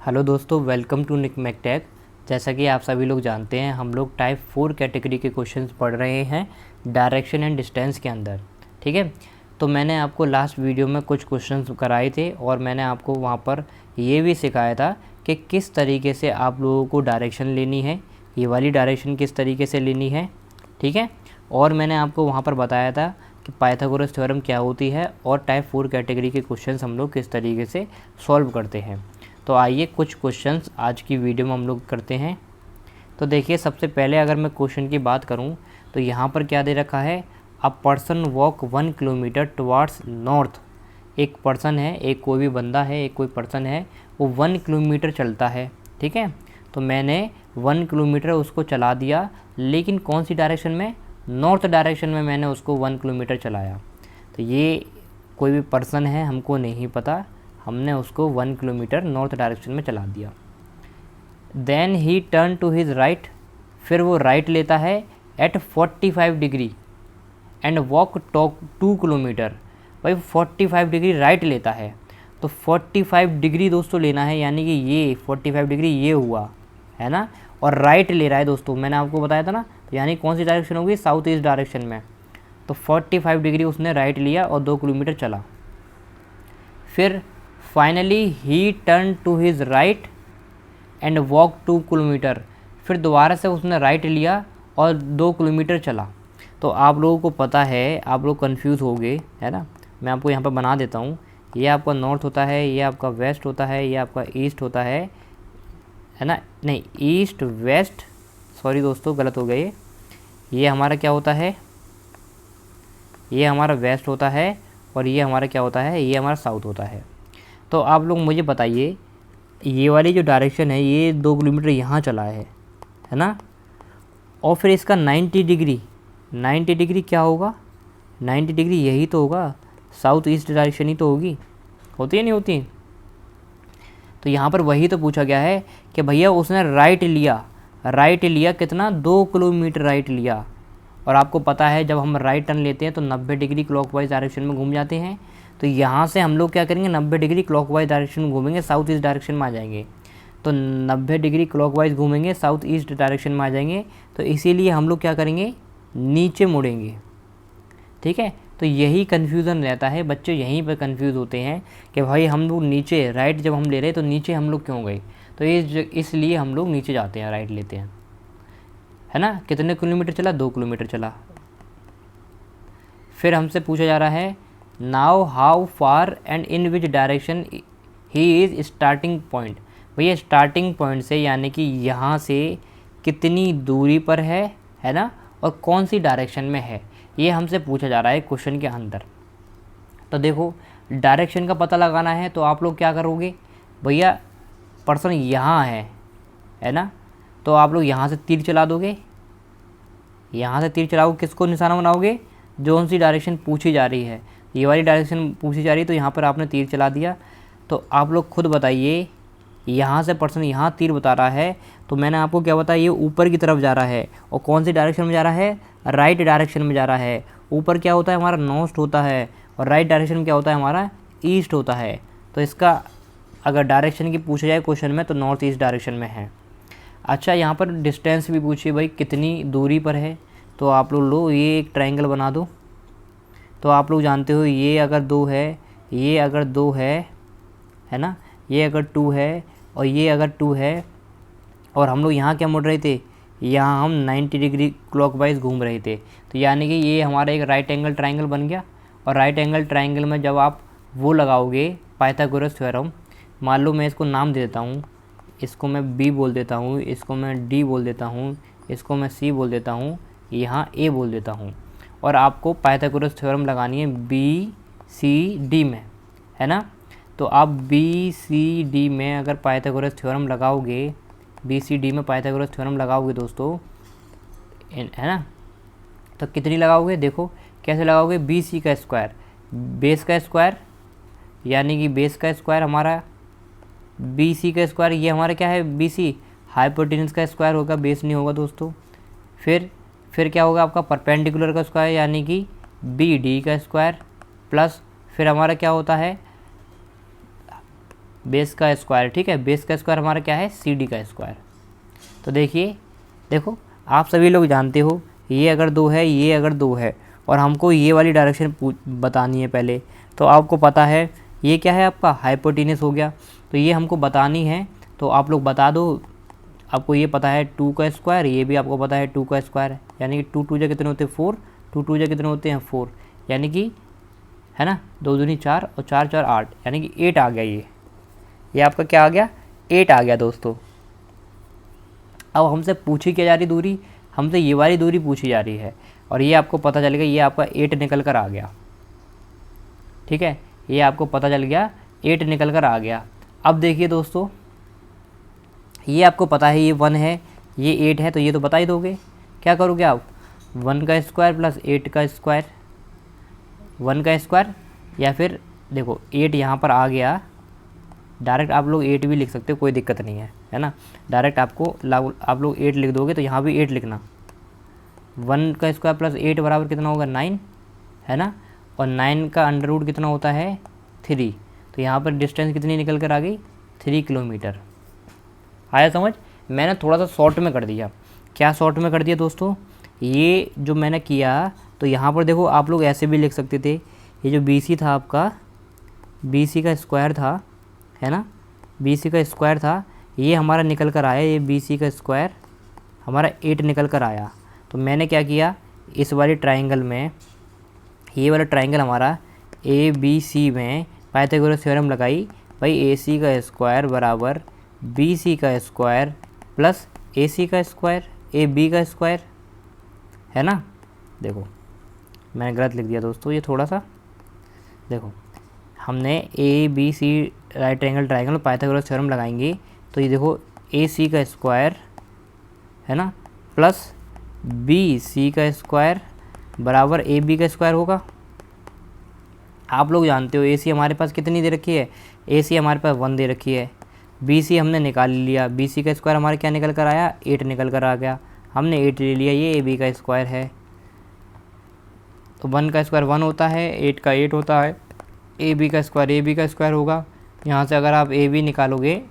Hello दोस्तों, welcome to निक मैकटेक। जैसा कि आप सभी लोग जानते हैं, हम लोग टाइप 4 कैटेगरी के क्वेश्चंस पढ़ रहे हैं डायरेक्शन एंड डिस्टेंस के अंदर। ठीक है, तो मैंने आपको लास्ट वीडियो में कुछ क्वेश्चंस कराए थे और मैंने आपको वहाँ पर ये भी सिखाया था कि किस तरीके से आप लोगों को डायरेक्शन लेनी है, ये वाली डायरेक्शन किस तरीके से लेनी है। ठीक है, और मैंने आपको वहाँ पर बताया था कि पाइथागोरस थ्योरम क्या होती है और टाइप 4 कैटेगरी के क्वेश्चंस हम लोग किस तरीके से सॉल्व करते हैं। तो आइए कुछ क्वेश्चंस आज की वीडियो में हम लोग करते हैं। तो देखिए, सबसे पहले अगर मैं क्वेश्चन की बात करूं तो यहाँ पर क्या दे रखा है, a person walk 1 kilometre towards north. एक पर्सन है, एक कोई भी बंदा है, एक कोई पर्सन है, वो 1 किलोमीटर चलता है। ठीक है, तो मैंने 1 किलोमीटर उसको चला दिया, लेकिन कौन सी डायरेक्शन में, नॉर्थ डायरेक्शन में मैंने उसको 1 किलोमीटर चलाया। तो ये कोई भी पर्सन है, हमको नहीं पता, हमने उसको 1 किलोमीटर नॉर्थ डायरेक्शन में चला दिया। Then he turn to his right, फिर वो राइट लेता है at 45 degree and walk talk 2 kilometre. भाई 45 डिग्री राइट लेता है, तो 45 डिग्री दोस्तों लेना है, यानी कि ये 45 डिग्री ये हुआ है ना, और राइट ले रहा है दोस्तों, मैंने आपको बताया था ना, तो यानी कौन सी डायरेक्शन होगी, साउथ ईस्ट डायरेक्शन में। तो 45 डिग्री उसने राइट लिया और 2 किलोमीटर चला। फिर finally he turn to his right and walk 2 kilometre, फिर दोबारा से उसने राइट लिया और 2 किलोमीटर चला। तो आप लोगों को पता है, आप लोग कंफ्यूज हो गए है ना, मैं आपको यहाँ पर बना देता हूँ। ये आपका नॉर्थ होता है, ये आपका वेस्ट होता है, ये आपका ईस्ट होता है ना, नहीं ईस्ट वेस्ट, सॉरी दोस्तों गलत हो गए। ये हमारा क्या होता है, ये हमारा वेस्ट होता है, और ये हमारा क्या होता है, ये हमारा साउथ होता है। तो आप लोग मुझे बताइए, ये वाली जो डायरेक्शन है, ये 2 किलोमीटर यहाँ चला है ना, और फिर इसका 90 डिग्री क्या होगा, 90 डिग्री यही तो होगा, साउथ ईस्ट डायरेक्शन ही तो होगी, होती है नहीं होती। तो यहाँ पर वही तो पूछा गया है कि भैया उसने राइट लिया कितना, 2 किलोमीटर राइट लिया। और आपको पता है जब हम राइट टर्न लेते हैं तो 90 डिग्री क्लॉकवाइज डायरेक्शन में घूम जाते हैं। तो यहाँ से हम लोग क्या करेंगे, 90 डिग्री क्लॉकवाइज डायरेक्शन में घूमेंगे, साउथ ईस्ट डायरेक्शन में आ जाएंगे। तो 90 डिग्री क्लॉकवाइज घूमेंगे, साउथ ईस्ट डायरेक्शन में आ जाएंगे। तो इसीलिए हम लोग क्या करेंगे, नीचे मुड़ेंगे। ठीक है, तो यही कन्फ्यूज़न रहता है, बच्चे यहीं पर कन्फ्यूज़ होते हैं कि भाई हम लोग नीचे, राइट जब हम ले रहे हैं तो नीचे हम लोग क्यों गए। तो इसलिए हम लोग नीचे जाते हैं, राइट लेते हैं, है ना। कितने किलोमीटर चला, 2 किलोमीटर चला। फिर हमसे पूछा जा रहा है, now how far and in which direction he is starting point. भैया स्टार्टिंग पॉइंट से यानी कि यहाँ से कितनी दूरी पर है ना, और कौन सी डायरेक्शन में है, ये हमसे पूछा जा रहा है क्वेश्चन के अंदर। तो देखो, डायरेक्शन का पता लगाना है तो आप लोग क्या करोगे, भैया पर्सन यहाँ है ना, तो आप लोग यहाँ से तीर चला दोगे, यहाँ से तीर चलाओगे, किसको निशाना बनाओगे, जो सी डायरेक्शन पूछी जा रही है, ये वाली डायरेक्शन पूछी जा रही है, तो यहाँ पर आपने तीर चला दिया। तो आप लोग खुद बताइए, यहाँ से पर्सन यहाँ तीर बता रहा है, तो मैंने आपको क्या बताया, ये ऊपर की तरफ जा रहा है, और कौन सी डायरेक्शन में जा रहा है, राइट डायरेक्शन में जा रहा है। ऊपर क्या होता है हमारा, नॉर्थ होता है, और राइट डायरेक्शन क्या होता है हमारा, ईस्ट होता है। तो इसका अगर डायरेक्शन की पूछा जाए क्वेश्चन में तो नॉर्थ ईस्ट डायरेक्शन में है। अच्छा, यहाँ पर डिस्टेंस भी पूछिए, भाई कितनी दूरी पर है, तो आप लोग लो ये एक ट्रायंगल बना दो। तो आप लोग जानते हो, ये अगर 2 है, ये अगर 2 है ना, ये अगर 2 है और ये अगर 2 है, और हम लोग यहाँ क्या मुड़ रहे थे, यहाँ हम 90 डिग्री क्लॉकवाइज घूम रहे थे। तो यानी कि ये हमारा एक राइट एंगल ट्रायंगल बन गया। और राइट एंगल ट्रायंगल में जब आप वो लगाओगे पाइथागोरस थ्योरम, मान लो मैं इसको नाम दे देता हूँ, इसको मैं B बोल देता हूँ, इसको मैं D बोल देता हूँ, इसको मैं C बोल देता हूँ, यहाँ A बोल देता हूँ, और आपको पाइथागोरस थ्योरम लगानी है BCD में, है ना। तो आप BCD में अगर पाइथागोरस थ्योरम लगाओगे, BCD में पाइथागोरस थ्योरम लगाओगे दोस्तों, है ना, तो कितनी लगाओगे, देखो कैसे लगाओगे, BC का स्क्वायर, बेस का स्क्वायर, यानी कि बेस का स्क्वायर हमारा BC का स्क्वायर, ये हमारा क्या है, BC, हाइपोटेन्यूस का स्क्वायर होगा, बेस नहीं होगा दोस्तों। फिर क्या होगा आपका, परपेंडिकुलर का स्क्वायर, यानी कि BD का स्क्वायर, प्लस फिर हमारा क्या होता है, बेस का स्क्वायर, ठीक है। बेस का स्क्वायर हमारा क्या है, CD का स्क्वायर। तो देखिए, देखो आप सभी लोग जानते हो ये अगर 2 है, ये अगर 2 है और हमको ये वाली डायरेक्शन बतानी है पहले, तो आपको पता है ये क्या है, आपका हाइपोटेनस हो गया। तो ये हमको बतानी है, तो आप लोग बता दो। आपको ये पता है 2 का स्क्वायर, ये भी आपको पता है 2 का स्क्वायर, यानी कि 2 2 जा कितने होते हैं 4, 2 2 जा कितने होते हैं 4, यानी कि है ना 2 दूनी 4 और 4 4 8, यानी कि 8 आ गया। ये आपका क्या आ गया, 8 आ गया दोस्तों। अब हमसे पूछी क्या जा रही दूरी, हमसे ये वाली दूरी पूछी जा रही है और ये आपको पता चल गया, ये आपका 8 निकल कर आ गया, ठीक है। ये आपको पता चल गया 8 निकल कर आ गया। अब देखिए दोस्तों, ये आपको पता है ये 1 है, ये 8 है, तो ये तो बता ही दोगे। क्या करोगे आप, 1 का स्क्वायर प्लस 8 का स्क्वायर, 1 का स्क्वायर, या फिर देखो 8 यहाँ पर आ गया, डायरेक्ट आप लोग 8 भी लिख सकते हो, कोई दिक्कत नहीं है ना। डायरेक्ट आप लोग 8 लिख दोगे तो यहाँ भी 8 लिखना। 1 का स्क्वायर प्लस 8 बराबर कितना होगा 9, है ना। और 9 का अंडर रूट कितना होता है 3, तो यहाँ पर डिस्टेंस कितनी निकल कर आ गई 3 किलोमीटर। आया समझ। मैंने थोड़ा सा शॉर्ट में कर दिया। क्या शॉर्ट में कर दिया दोस्तों, ये जो मैंने किया, तो यहाँ पर देखो आप लोग ऐसे भी लिख सकते थे, ये जो BC था आपका, BC का स्क्वायर था, है ना, BC का स्क्वायर था, ये हमारा निकल कर आया, ये BC का स्क्वायर हमारा 8 निकल कर आया। तो मैंने क्या किया, इस वाले ट्राइंगल में, ये वाला ट्राइंगल हमारा ABC में पाइथागोरस थ्योरम लगाई, भाई AC का स्क्वायर बराबर BC का स्क्वायर प्लस AC का स्क्वायर, AB का स्क्वायर, है ना। देखो मैंने गलत लिख दिया दोस्तों, ये थोड़ा सा देखो, हमने ABC राइट एंगल ट्राइंगल में पाइथागोरस थ्योरम लगाएंगे, तो ये देखो AC का स्क्वायर, है ना, प्लस BC का स्क्वायर बराबर AB का स्क्वायर होगा। आप लोग जानते हो AC हमारे पास कितनी दे रखी है, AC हमारे पास 1 दे रखी है। BC हमने निकाल लिया, BC का स्क्वायर हमारे क्या निकल कर आया 8 निकल कर आ गया, हमने 8 ले लिया, ये AB का स्क्वायर है। तो 1 का स्क्वायर 1 होता है, 8 का 8 होता है, AB का स्क्वायर होगा। यहाँ से अगर आप AB निकालोगे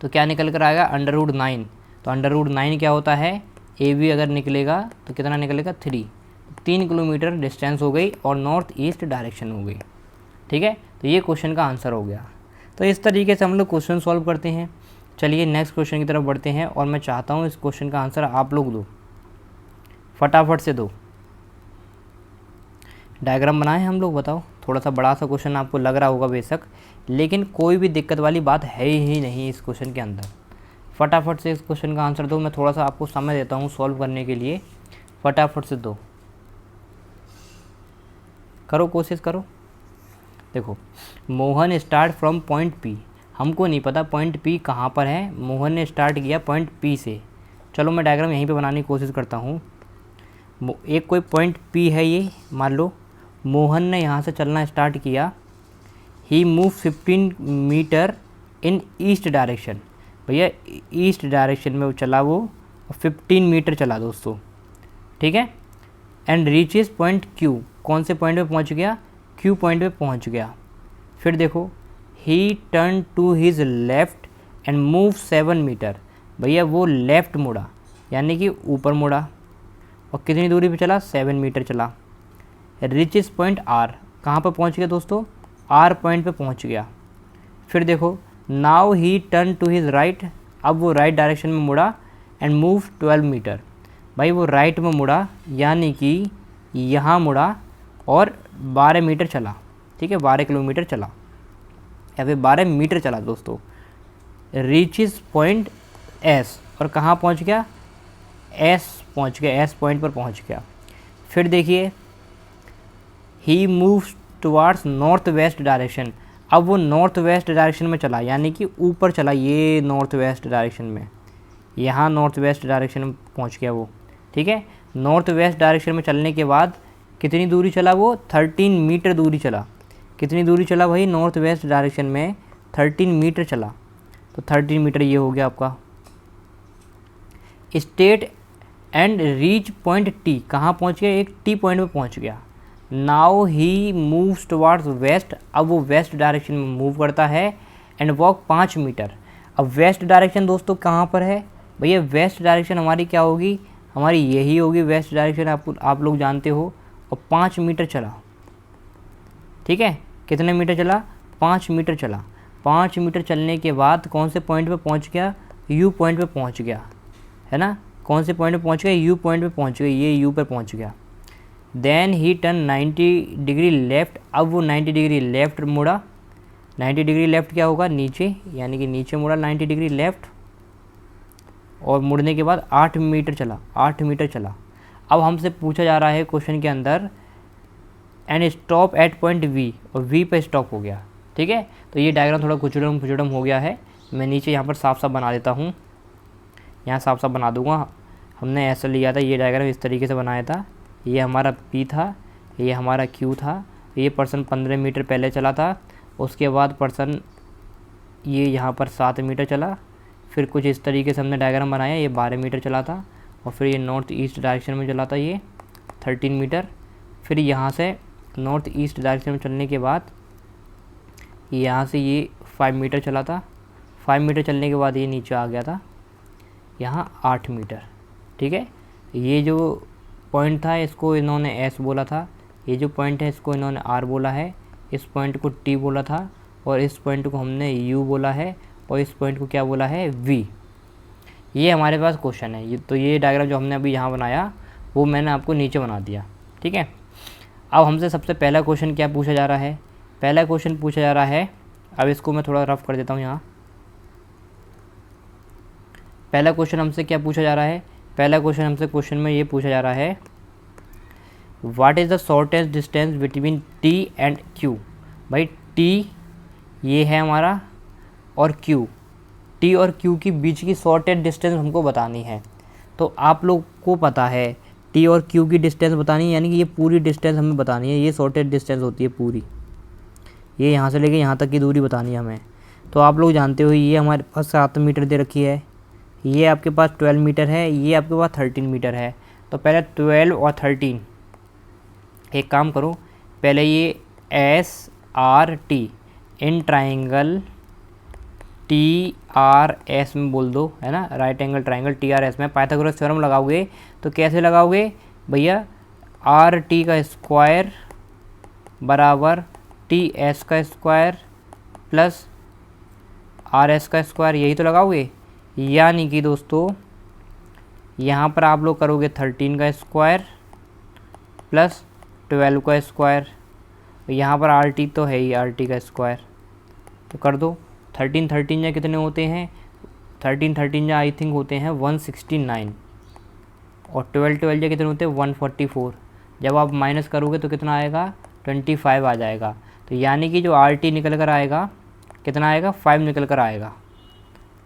तो क्या निकल कर आएगा √9। तो √9 क्या होता है, AB अगर निकलेगा तो कितना निकलेगा 3 किलोमीटर डिस्टेंस हो गई और नॉर्थ ईस्ट डायरेक्शन हो गई, ठीक है। तो ये क्वेश्चन का आंसर हो गया। तो इस तरीके से हम लोग क्वेश्चन सॉल्व करते हैं। चलिए नेक्स्ट क्वेश्चन की तरफ बढ़ते हैं और मैं चाहता हूँ इस क्वेश्चन का आंसर आप लोग दो, फटाफट से दो। डायग्राम बनाए हम लोग, बताओ। थोड़ा सा बड़ा सा क्वेश्चन आपको लग रहा होगा बेशक, लेकिन कोई भी दिक्कत वाली बात है ही नहीं इस क्वेश्चन के अंदर। फटाफट से इस क्वेश्चन का आंसर दो, मैं थोड़ा सा आपको समय देता हूँ सॉल्व करने के लिए। फटाफट से दो, करो कोशिश करो। देखो, Mohan start from point P, हमको नहीं पता पॉइंट P कहाँ पर है, मोहन ने स्टार्ट किया पॉइंट P से। चलो मैं डायग्राम यहीं पे बनाने की कोशिश करता हूँ। एक कोई पॉइंट P है, ये मान लो मोहन ने यहाँ से चलना स्टार्ट किया। ही मूव 15 मीटर इन ईस्ट डायरेक्शन, भैया ईस्ट डायरेक्शन में वो चला, वो 15 मीटर चला दोस्तों, ठीक है। एंड रीचेस पॉइंट Q, कौन से पॉइंट पे पहुँच गया, Q पॉइंट पे पहुँच गया। फिर देखो, he turn to his left and move 7 metre, भैया वो लेफ़्ट मुड़ा, यानी कि ऊपर मुड़ा, और कितनी दूरी पे चला 7 मीटर चला। रिचेस पॉइंट R, कहाँ पर पहुँच गया दोस्तों, R पॉइंट पे पहुँच गया। फिर देखो, now he turn to his right, अब वो राइट डायरेक्शन में मुड़ा एंड मूव 12 मीटर, भाई वो राइट में मुड़ा, यानी कि यहाँ मुड़ा और 12 मीटर चला, ठीक है, 12 किलोमीटर चला या फिर 12 मीटर चला दोस्तों। रीचेस पॉइंट S, और कहाँ पहुँच गया, S पहुँच गया, S पॉइंट पर पहुँच गया। फिर देखिए, ही moves towards north west direction, अब वो नॉर्थ वेस्ट डायरेक्शन में चला, यानी कि ऊपर चला, ये नॉर्थ वेस्ट डायरेक्शन में, यहाँ नॉर्थ वेस्ट डायरेक्शन में पहुँच गया वो, ठीक है। नॉर्थ वेस्ट डायरेक्शन में चलने के बाद कितनी दूरी चला वो, 13 मीटर दूरी चला। कितनी दूरी चला भाई, नॉर्थ वेस्ट डायरेक्शन में 13 मीटर चला। तो 13 मीटर ये हो गया आपका। State and reach point T, कहाँ पहुँच गया, एक T पॉइंट में पहुँच गया। Now he moves towards west, अब वो वेस्ट डायरेक्शन में मूव करता है एंड वॉक 5 मीटर। अब वेस्ट डायरेक्शन दोस्तों कहाँ पर है भैया, वेस्ट डायरेक्शन हमारी क्या होगी, हमारी यही होगी वेस्ट डायरेक्शन, आप लोग जानते हो। और 5 मीटर चला, ठीक है, कितने मीटर चला, 5 मीटर चला। 5 मीटर चलने के बाद कौन से पॉइंट पे पहुंच गया, यू पॉइंट पे पहुंच गया, है ना, कौन से पॉइंट पे पहुंच गया, यू पॉइंट पे पहुंच गया, ये यू पे पहुंच गया। Then he turn 90 degree left, अब वो 90 डिग्री लेफ़्ट मुड़ा। 90 डिग्री लेफ़्ट क्या होगा, नीचे, यानी कि नीचे मुड़ा 90 डिग्री लेफ़्ट, और मुड़ने के बाद 8 मीटर चला, 8 मीटर चला। अब हमसे पूछा जा रहा है क्वेश्चन के अंदर and stop at point V, और वी पे स्टॉप हो गया, ठीक है। तो ये डायग्राम थोड़ा कुचड़म हो गया है, मैं नीचे यहाँ पर साफ साफ बना देता हूँ, यहाँ साफ साफ बना दूँगा। हमने ऐसा लिया था, ये डायग्राम इस तरीके से बनाया था, ये हमारा P था, ये हमारा Q था, ये पर्सन 15 मीटर पहले चला था, उसके बाद पर्सन ये यहाँ पर 7 मीटर चला, फिर कुछ इस तरीके से हमने डायग्राम बनाया, ये 12 मीटर चला था, और फिर ये नॉर्थ ईस्ट डायरेक्शन में चला था ये 13 मीटर। फिर यहाँ से नॉर्थ ईस्ट डायरेक्शन में चलने के बाद यहाँ से ये 5 मीटर चला था, 5 मीटर चलने के बाद ये नीचे आ गया था यहाँ 8 मीटर, ठीक है। ये जो पॉइंट था इसको इन्होंने S बोला था, ये जो पॉइंट है इसको इन्होंने R बोला है, इस पॉइंट को T बोला था, और इस पॉइंट को हमने U बोला है, और इस पॉइंट को क्या बोला है, V। ये हमारे पास क्वेश्चन है, तो ये डायग्राम जो हमने अभी यहाँ बनाया वो मैंने आपको नीचे बना दिया, ठीक है। अब हमसे सबसे पहला क्वेश्चन क्या पूछा जा रहा है, पहला क्वेश्चन पूछा जा रहा है, अब इसको मैं थोड़ा रफ कर देता हूँ यहाँ। पहला क्वेश्चन हमसे क्या पूछा जा रहा है, पहला क्वेश्चन हमसे क्वेश्चन में ये पूछा जा रहा है what is the shortest distance between T and Q। भाई T ये है हमारा, और Q, T और Q की बीच की शॉर्टेस्ट डिस्टेंस हमको बतानी है। तो आप लोग को पता है T और Q की डिस्टेंस बतानी है, यानी कि ये पूरी डिस्टेंस हमें बतानी है, ये शॉर्टेस्ट डिस्टेंस होती है पूरी, ये यहाँ से लेके यहाँ तक की दूरी बतानी है हमें। तो आप लोग जानते हो ये हमारे पास 7 मीटर दे रखी है, ये आपके पास 12 मीटर है, ये आपके पास 13 मीटर है। तो पहले 12 और 13, एक काम करो, पहले ये SRT इन ट्राइंगल TRS में बोल दो, है ना, राइट एंगल ट्राइंगल TRS में पाइथागोरस थ्योरम लगाओगे तो कैसे लगाओगे भैया, RT का स्क्वायर बराबर TS का स्क्वायर प्लस RS का स्क्वायर, यही तो लगाओगे। यानी कि दोस्तों यहाँ पर आप लोग करोगे 13 का स्क्वायर प्लस 12 का स्क्वायर, यहाँ पर RT तो है ही, RT का स्क्वायर तो कर दो। 13 या कितने होते हैं, 13 या आई थिंक होते हैं 169, और 12 या कितने होते हैं 144। जब आप माइनस करोगे तो कितना आएगा, 25 आ जाएगा। तो यानी कि जो RT निकल कर आएगा कितना आएगा, 5 निकल कर आएगा,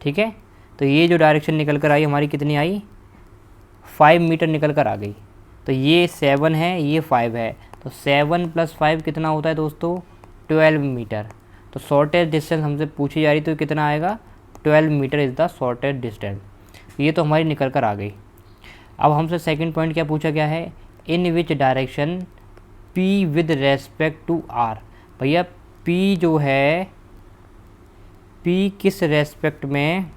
ठीक है। तो ये जो डायरेक्शन निकल कर आई हमारी कितनी आई, 5 मीटर निकल कर आ गई। तो ये 7 है, ये 5 है, तो 7 + 5 कितना होता है दोस्तों, 12 मीटर। तो शॉर्टेस्ट डिस्टेंस हमसे पूछी जा रही तो कितना आएगा, 12 metre is the shortest distance. ये तो हमारी निकल कर आ गई। अब हमसे सेकंड पॉइंट क्या पूछा गया है, in which direction P with respect to R। भैया P जो है, P किस रेस्पेक्ट में,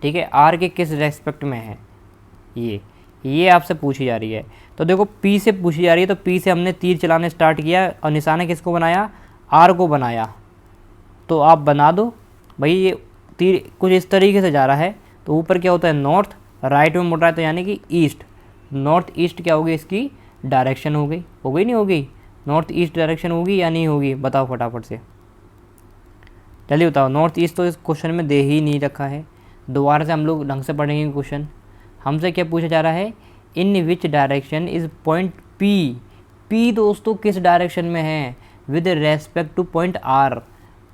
ठीक है, R के किस रेस्पेक्ट में है, ये आपसे पूछी जा रही है। तो देखो P से पूछी जा रही है, तो P से हमने तीर चलाने स्टार्ट किया और निशाना किसको बनाया, R को बनाया। तो आप बना दो भाई, ये तीर कुछ इस तरीके से जा रहा है, तो ऊपर क्या होता है नॉर्थ, राइट में मुड़ रहा है तो यानी कि ईस्ट, नॉर्थ ईस्ट क्या होगी इसकी डायरेक्शन हो गई नहीं होगी, नॉर्थ ईस्ट डायरेक्शन होगी या नहीं होगी, बताओ फटाफट से जल्दी बताओ। नॉर्थ ईस्ट तो इस क्वेश्चन में दे ही नहीं रखा है, दोबारा से हम लोग ढंग से पढ़ेंगे क्वेश्चन। हमसे क्या पूछा जा रहा है, in which direction is point P दोस्तों किस डायरेक्शन में है, with respect to point R,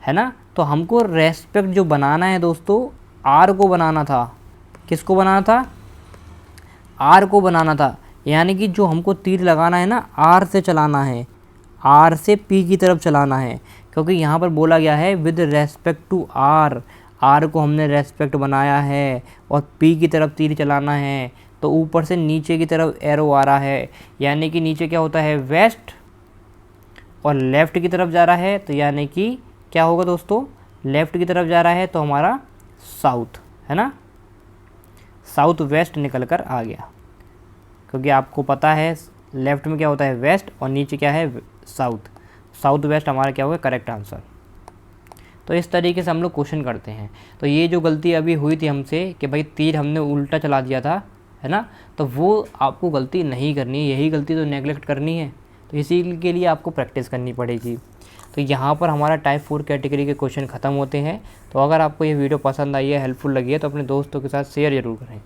है ना। तो हमको रेस्पेक्ट जो बनाना है दोस्तों, R को बनाना था, किसको बनाना था, R को बनाना था। यानी कि जो हमको तीर लगाना है ना, R से चलाना है, R से P की तरफ चलाना है, क्योंकि यहाँ पर बोला गया है विद रेस्पेक्ट टू R को हमने रेस्पेक्ट बनाया है और P की तरफ तीर चलाना है। तो ऊपर से नीचे की तरफ एरो आ रहा है, यानी कि नीचे क्या होता है वेस्ट, और लेफ़्ट की तरफ जा रहा है तो यानी कि क्या होगा दोस्तों, लेफ़्ट की तरफ जा रहा है तो हमारा साउथ है ना, साउथ वेस्ट निकल कर आ गया, क्योंकि आपको पता है लेफ़्ट में क्या होता है वेस्ट और नीचे क्या है साउथ, साउथ वेस्ट हमारा क्या होगा करेक्ट आंसर। तो इस तरीके से हम लोग क्वेश्चन करते हैं। तो ये जो गलती अभी हुई थी हमसे कि भाई तीर हमने उल्टा चला दिया था, है ना, तो वो आपको गलती नहीं करनी है, यही गलती तो नेगलेक्ट करनी है, तो इसी के लिए आपको प्रैक्टिस करनी पड़ेगी। तो यहाँ पर हमारा टाइप 4 कैटेगरी के क्वेश्चन ख़त्म होते हैं। तो अगर आपको ये वीडियो पसंद आई है, हेल्पफुल लगी है, तो अपने दोस्तों के साथ शेयर ज़रूर करें।